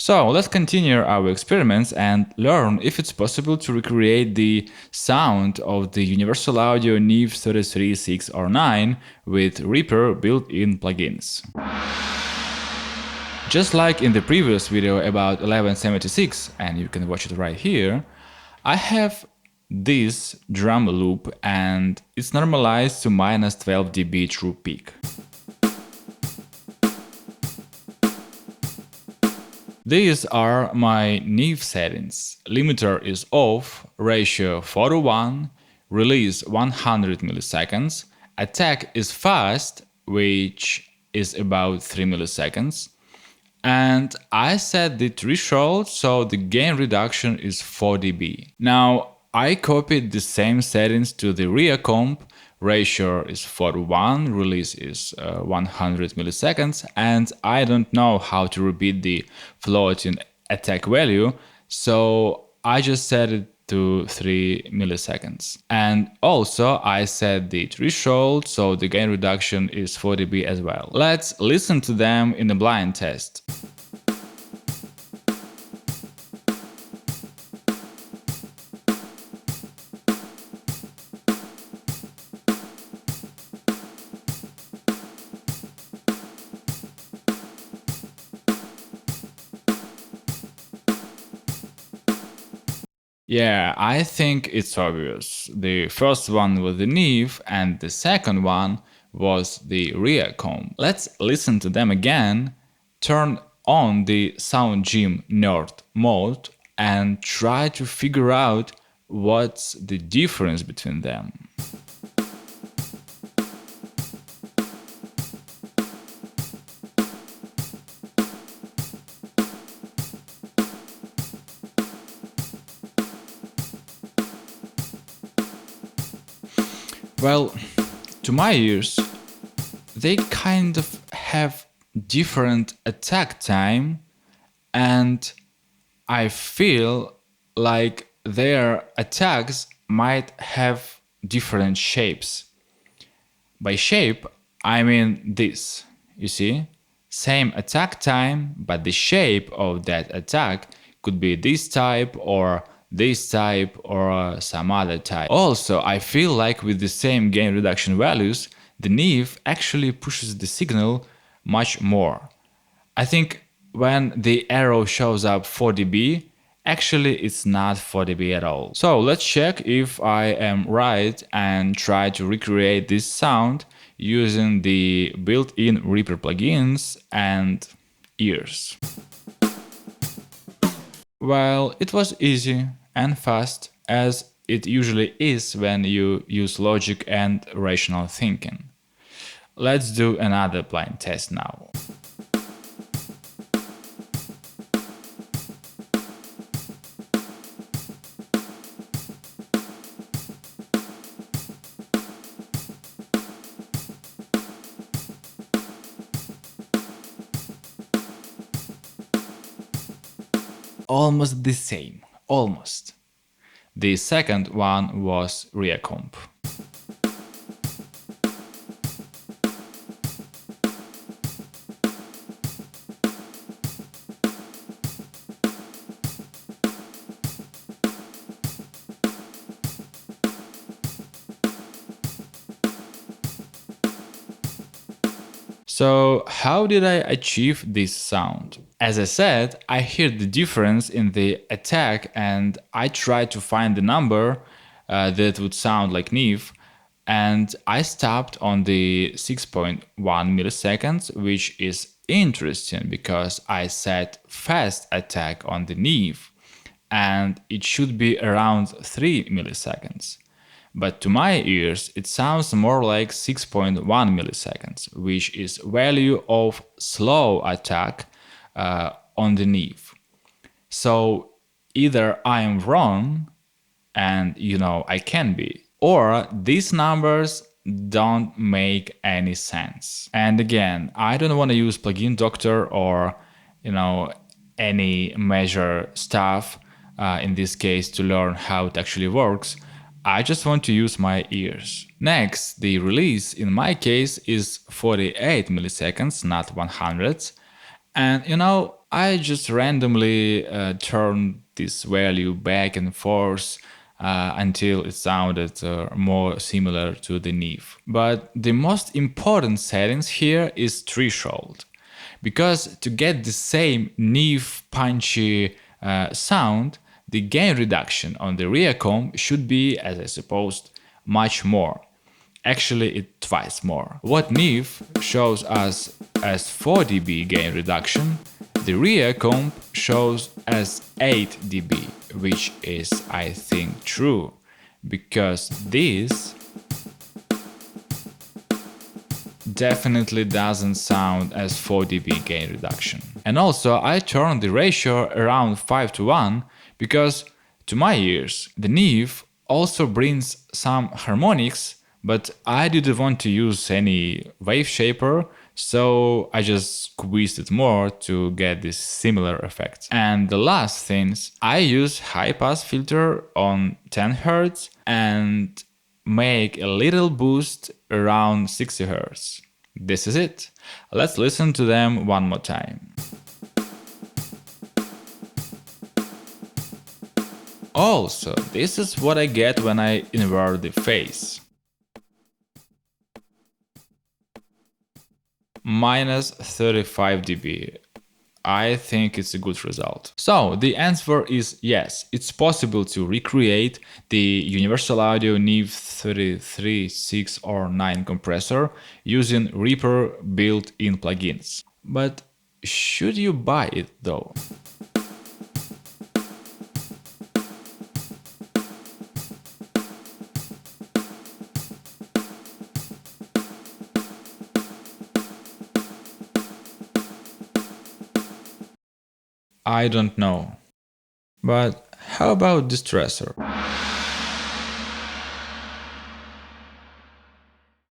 So let's continue our experiments and learn if it's possible to recreate the sound of the Universal Audio NEVE 33.6 or 9 with Reaper built-in plugins. Just like in the previous video about 1176, and you can watch it right here, I have this drum loop and it's normalized to minus 12 dB true peak. These are my NEVE settings. Limiter is off, ratio 4 to 1, release 100 milliseconds, attack is fast, which is about 3 milliseconds, and I set the threshold so the gain reduction is 4 dB. Now I copied the same settings to the ReaComp. Ratio is 4 to 1, release is 100 milliseconds, and I don't know how to repeat the floating attack value, so I just set it to 3 milliseconds. And also I set the threshold, so the gain reduction is 4 dB as well. Let's listen to them in a blind test. Yeah, I think it's obvious. The first one was the NEVE and the second one was the ReaComp. Let's listen to them again, turn on the Sound Gym Nerd mode and try to figure out what's the difference between them. Well, to my ears, they kind of have different attack time, and I feel like their attacks might have different shapes. By shape, I mean this, you see? Same attack time, but the shape of that attack could be this type or some other type. Also, I feel like with the same gain reduction values, the NEVE actually pushes the signal much more. I think when the arrow shows up 4 dB, actually it's not 4 dB at all. So let's check if I am right and try to recreate this sound using the built-in Reaper plugins and ears. Well, it was easy and fast, as it usually is when you use logic and rational thinking. Let's do another blind test now. Almost the same, almost. The second one was ReaComp. So how did I achieve this sound? As I said, I heard the difference in the attack and I tried to find the number that would sound like NEVE, and I stopped on the 6.1 milliseconds, which is interesting because I set fast attack on the NEVE and it should be around 3 milliseconds. But to my ears, it sounds more like 6.1 milliseconds, which is value of slow attack on the NEVE. So either I am wrong, and I can be, or these numbers don't make any sense. And again, I don't want to use plugin doctor or any measure stuff in this case to learn how it actually works. I just want to use my ears. Next, the release in my case is 48 milliseconds, not 100. And I just randomly turned this value back and forth until it sounded more similar to the Neve. But the most important settings here is threshold, because to get the same Neve punchy sound, the gain reduction on the ReaComp should be, as I supposed, much more. Actually, it's twice more. What Neve shows us as 4 dB gain reduction, the ReaComp shows as 8 dB, which is, I think, true, because this definitely doesn't sound as 4 dB gain reduction. And also, I turned the ratio around 5:1 because, to my ears, the Neve also brings some harmonics, but I didn't want to use any wave shaper, so I just squeezed it more to get this similar effect. And the last things, I use high pass filter on 10 Hz and make a little boost around 60 Hz. This is it. Let's listen to them one more time. Also, this is what I get when I invert the phase. Minus 35 dB. I think it's a good result. So the answer is yes, it's possible to recreate the Universal Audio Neve 33, 6 or 9 compressor using Reaper built-in plugins. But should you buy it though? I don't know. But how about distressor?